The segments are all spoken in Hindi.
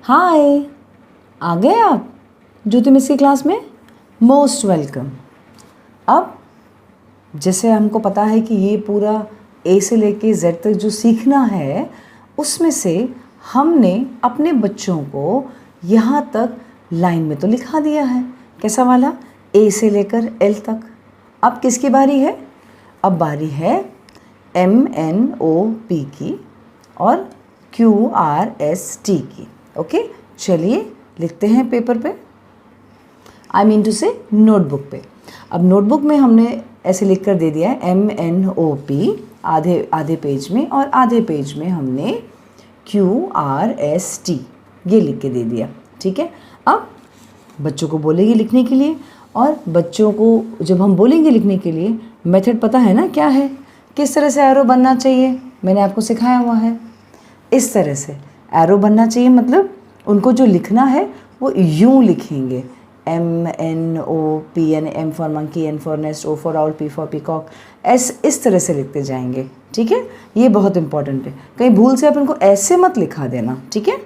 हाय, आ गए आप ज्योति मिस की क्लास में। Most welcome. अब जैसे हमको पता है कि ये पूरा ए से लेके जेड तक जो सीखना है उसमें से हमने अपने बच्चों को यहाँ तक लाइन में तो लिखा दिया है। कैसा वाला? ए से लेकर एल तक। अब किसकी बारी है? अब बारी है MNOP की और QRST की। ओके, चलिए लिखते हैं पेपर पे, आई मीन टू से नोटबुक पे। अब नोटबुक में हमने ऐसे लिख कर दे दिया है MNOP आधे पेज में, और आधे पेज में हमने QRST ये लिख के दे दिया। ठीक है, अब बच्चों को बोलेंगे लिखने के लिए, और बच्चों को जब हम बोलेंगे लिखने के लिए मेथड पता है ना क्या है, किस तरह से एरो बनना चाहिए, मैंने आपको सिखाया हुआ है। इस तरह से एरो बनना चाहिए, मतलब उनको जो लिखना है वो यूं लिखेंगे, MNOP यानी M for monkey, N for nest, O for owl, P for peacock, S इस तरह से लिखते जाएंगे। ठीक है, ये बहुत इंपॉर्टेंट है, कहीं भूल से आप इनको ऐसे मत लिखा देना। ठीक है,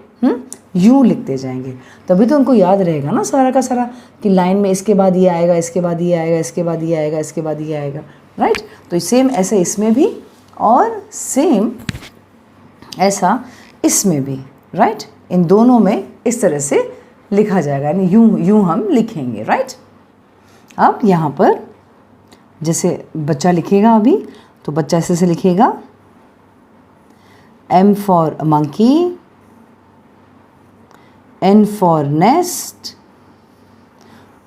यूं लिखते जाएंगे, तभी तो उनको याद रहेगा ना सारा का सारा, कि लाइन में इसके बाद ये आएगा, इसके बाद ये आएगा, इसके बाद ये आएगा, इसके बाद ये आएगा। राइट, तो सेम ऐसा इसमें भी और सेम ऐसा इसमें भी। राइट, इन दोनों में इस तरह से लिखा जाएगा, यानी यूं हम लिखेंगे। राइट, अब यहाँ पर जैसे बच्चा लिखेगा अभी, तो बच्चा ऐसे लिखेगा M for monkey, N for nest,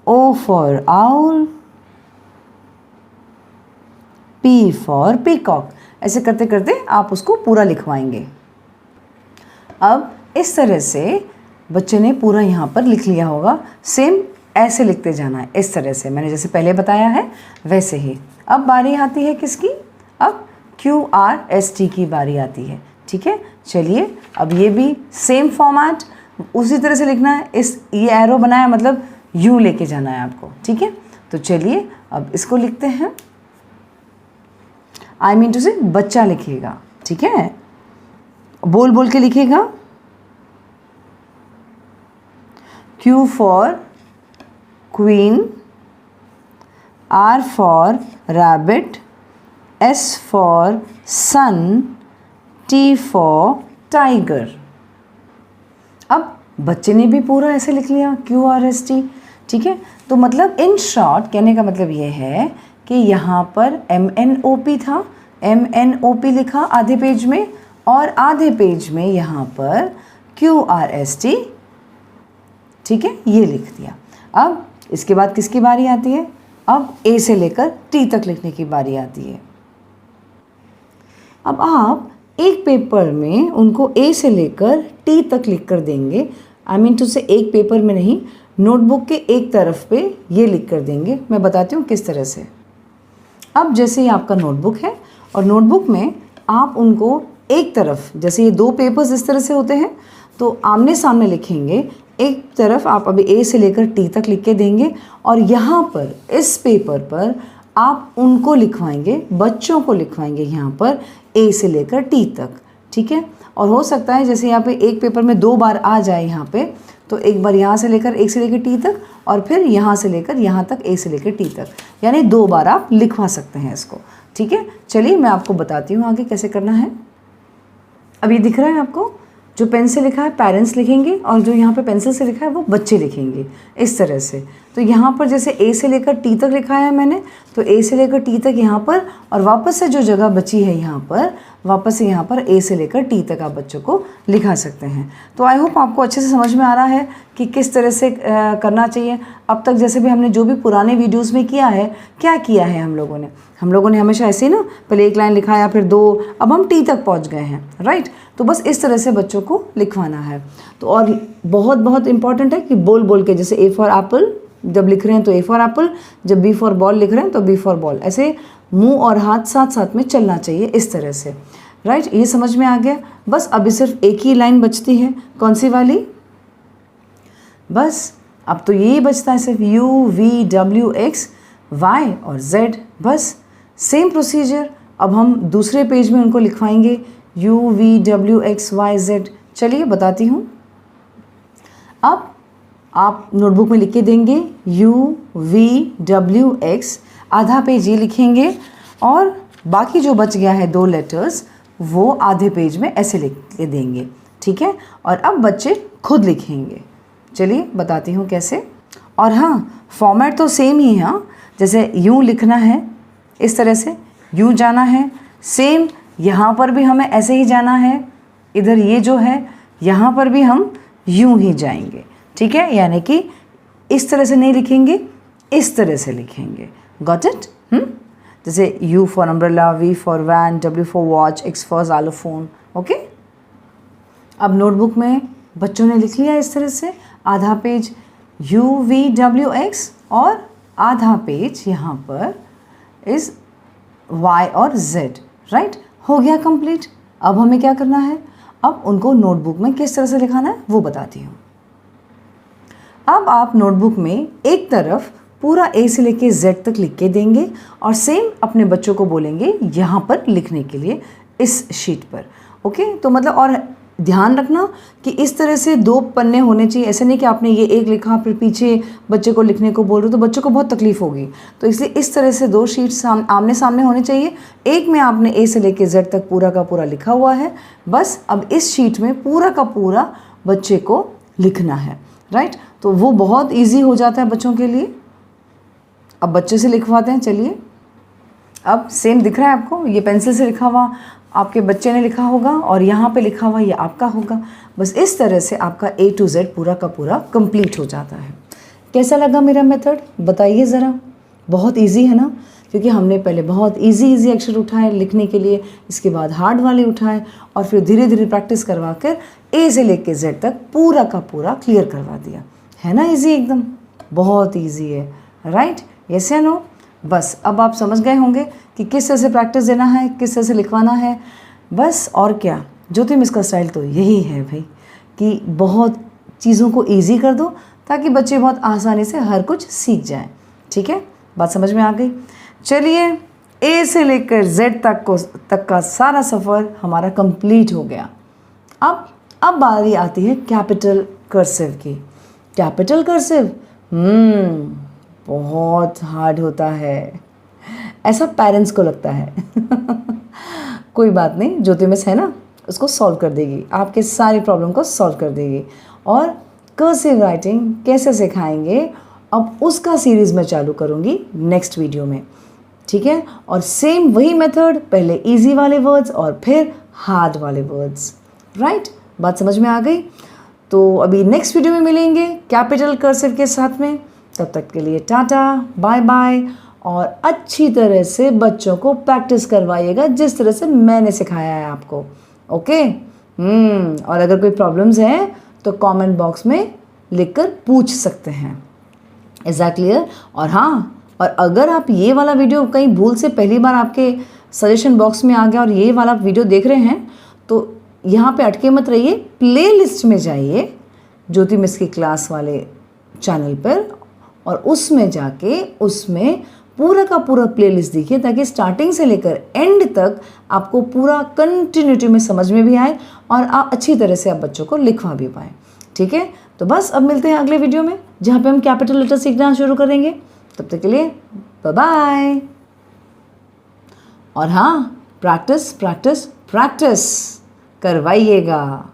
O for owl, P for peacock. ऐसे करते करते आप उसको पूरा लिखवाएंगे। अब इस तरह से बच्चे ने पूरा यहाँ पर लिख लिया होगा। सेम ऐसे लिखते जाना है, इस तरह से मैंने जैसे पहले बताया है वैसे ही। अब बारी आती है किसकी? अब QRST की बारी आती है। ठीक है, चलिए अब ये भी सेम फॉर्मेट उसी तरह से लिखना है। ये एरो बनाया मतलब यूं लेके जाना है आपको। ठीक है, तो चलिए अब इसको लिखते हैं। आई मीन टू से बच्चा लिखेगा। ठीक है, बोल बोल के लिखेगा। Q for queen, R for rabbit, S for sun, T for tiger. अब बच्चे ने भी पूरा ऐसे लिख लिया QRST। ठीक है, तो मतलब इन शॉर्ट कहने का मतलब ये है कि यहाँ पर MNOP था, MNOP लिखा आधे पेज में, और आधे पेज में यहाँ पर QRST। ठीक है, ये लिख दिया। अब इसके बाद किसकी बारी आती है? अब A से लेकर T तक लिखने की बारी आती है। अब आप एक पेपर में उनको A से लेकर T तक लिख कर देंगे। आई मीन टू से एक पेपर में नहीं, नोटबुक के एक तरफ पे ये लिख कर देंगे। मैं बताती हूँ किस तरह से। अब जैसे ये आपका नोटबुक है, और नोटबुक में आप उनको एक तरफ, जैसे ये दो पेपर्स इस तरह से होते हैं, तो आमने सामने लिखेंगे। एक तरफ आप अभी A से लेकर T तक लिख के देंगे, और यहाँ पर इस पेपर पर आप उनको लिखवाएंगे, बच्चों को लिखवाएंगे यहाँ पर A से लेकर T तक। ठीक है, और हो सकता है जैसे यहाँ पे एक पेपर में 2 बार आ जाए यहाँ पे, तो एक बार यहाँ से लेकर A से लेकर T तक, और फिर यहाँ से लेकर यहाँ तक A से लेकर T तक, यानी 2 बार आप लिखवा सकते हैं इसको। ठीक है, चलिए मैं आपको बताती हूँ आगे कैसे करना है। अब ये दिख रहा है आपको, जो पेन से लिखा है पेरेंट्स लिखेंगे, और जो यहाँ पे पेंसिल से लिखा है वो बच्चे लिखेंगे, इस तरह से। तो यहाँ पर जैसे A से लेकर T तक लिखा है मैंने, तो A से लेकर T तक यहाँ पर, और वापस से जो जगह बची है यहाँ पर, वापस से यहाँ पर A से लेकर T तक आप बच्चों को लिखा सकते हैं। तो आई होप आपको अच्छे से समझ में आ रहा है कि किस तरह से करना चाहिए। अब तक जैसे भी हमने जो भी पुराने वीडियोज़ में किया है, क्या किया है हम लोगों ने हमेशा ऐसे ही ना, पहले एक लाइन लिखा या फिर 2, अब हम T तक पहुँच गए हैं। राइट, तो बस इस तरह से बच्चों को लिखवाना है। तो और बहुत बहुत इंपॉर्टेंट है कि बोल बोल के, जैसे A फॉर एप्पल जब लिख रहे हैं तो A फॉर एप्पल, जब B फॉर बॉल लिख रहे हैं तो B फॉर बॉल, ऐसे मुंह और हाथ साथ साथ में चलना चाहिए इस तरह से। राइट, ये समझ में आ गया। बस अभी सिर्फ एक ही लाइन बचती है, कौन सी वाली? बस अब तो यही बचता है सिर्फ U, V, W, X, Y और Z। बस सेम प्रोसीजर अब हम दूसरे पेज में उनको लिखवाएंगे U, V, W, X, Y, Z। चलिए बताती हूँ। अब आप नोटबुक में लिख के देंगे UVWX, आधा पेज ये लिखेंगे और बाकी जो बच गया है 2 लेटर्स वो आधे पेज में ऐसे लिख के देंगे, ठीक है। और अब बच्चे खुद लिखेंगे। चलिए बताती हूँ कैसे। और हाँ, फॉर्मेट तो सेम ही है, जैसे यूँ लिखना है इस तरह से, यूँ जाना है, सेम यहाँ पर भी हमें ऐसे ही जाना है, इधर ये जो है यहाँ पर भी हम यूँ ही जाएंगे, ठीक है। यानी कि इस तरह से नहीं लिखेंगे, इस तरह से लिखेंगे। Got it? जैसे U for umbrella, V for van, W for watch, X for xylophone, okay. अब नोटबुक में बच्चों ने लिख लिया इस तरह से, आधा पेज UVWX और आधा पेज यहाँ पर इस Y और Z, राइट। हो गया कंप्लीट। अब हमें क्या करना है, अब उनको नोटबुक में किस तरह से लिखाना है वो बताती हूँ। अब आप नोटबुक में एक तरफ पूरा A से लेके Z तक लिख के देंगे और सेम अपने बच्चों को बोलेंगे यहाँ पर लिखने के लिए इस शीट पर, ओके। तो मतलब और ध्यान रखना कि इस तरह से 2 पन्ने होने चाहिए, ऐसे नहीं कि आपने ये एक लिखा फिर पीछे बच्चे को लिखने को बोल रहे हो तो बच्चों को बहुत तकलीफ होगी। तो इसलिए इस तरह से 2 शीट्स आमने सामने होने चाहिए। एक में आपने A से लेके Z तक पूरा का पूरा लिखा हुआ है, बस अब इस शीट में पूरा का पूरा बच्चे को लिखना है, राइट। तो वो बहुत ईजी हो जाता है बच्चों के लिए। अब बच्चे से लिखवाते हैं, चलिए। अब सेम दिख रहा है आपको, ये पेंसिल से लिखा हुआ आपके बच्चे ने लिखा होगा और यहाँ पे लिखा हुआ ये आपका होगा। बस इस तरह से आपका A to Z पूरा का पूरा कंप्लीट हो जाता है। कैसा लगा मेरा मेथड बताइए ज़रा। बहुत इजी है ना, क्योंकि हमने पहले बहुत इजी अक्षर उठाए लिखने के लिए, इसके बाद हार्ड वाले उठाए और फिर धीरे धीरे प्रैक्टिस करवा कर A से लेके Z तक पूरा का पूरा क्लियर करवा दिया। है ना इजी, एकदम बहुत इजी है, राइट। यस या नो? बस अब आप समझ गए होंगे कि किस तरह से प्रैक्टिस देना है, किस तरह से लिखवाना है। बस और क्या, ज्योति मिस का स्टाइल तो यही है भाई कि बहुत चीज़ों को इजी कर दो ताकि बच्चे बहुत आसानी से हर कुछ सीख जाएं, ठीक है। बात समझ में आ गई? चलिए, A से लेकर Z तक का सारा सफ़र हमारा कंप्लीट हो गया। अब बारी आती है कैपिटल कर्सिव की। कैपिटल कर्सिव बहुत हार्ड होता है, ऐसा पेरेंट्स को लगता है। कोई बात नहीं, ज्योति मिस है ना, उसको सॉल्व कर देगी, आपके सारी प्रॉब्लम को सॉल्व कर देगी। और कर्सिव राइटिंग कैसे सिखाएंगे अब उसका सीरीज़ मैं चालू करूँगी नेक्स्ट वीडियो में, ठीक है। और सेम वही मेथड, पहले इजी वाले वर्ड्स और फिर हार्ड वाले वर्ड्स, राइट। बात समझ में आ गई? तो अभी नेक्स्ट वीडियो में मिलेंगे कैपिटल कर्सिव के साथ में। तब तक के लिए टाटा, बाय बाय। और अच्छी तरह से बच्चों को प्रैक्टिस करवाइएगा जिस तरह से मैंने सिखाया है आपको, ओके। और अगर कोई प्रॉब्लम्स हैं तो कमेंट बॉक्स में लिखकर पूछ सकते हैं। Is that clear? और हाँ, और अगर आप ये वाला वीडियो कहीं भूल से पहली बार आपके सजेशन बॉक्स में आ गया और ये वाला वीडियो देख रहे हैं तो यहाँ पे अटके मत रहिए, प्लेलिस्ट में जाइए ज्योति मिस की क्लास वाले चैनल पर और उसमें जाके उसमें पूरा का पूरा प्लेलिस्ट देखिए ताकि स्टार्टिंग से लेकर एंड तक आपको पूरा कंटिन्यूटी में समझ में भी आए और आप अच्छी तरह से आप बच्चों को लिखवा भी पाएँ, ठीक है। तो बस अब मिलते हैं अगले वीडियो में जहाँ पे हम कैपिटल लेटर सीखना शुरू करेंगे। तब तक के लिए बाय बाय। और हाँ, प्रैक्टिस प्रैक्टिस प्रैक्टिस करवाइएगा।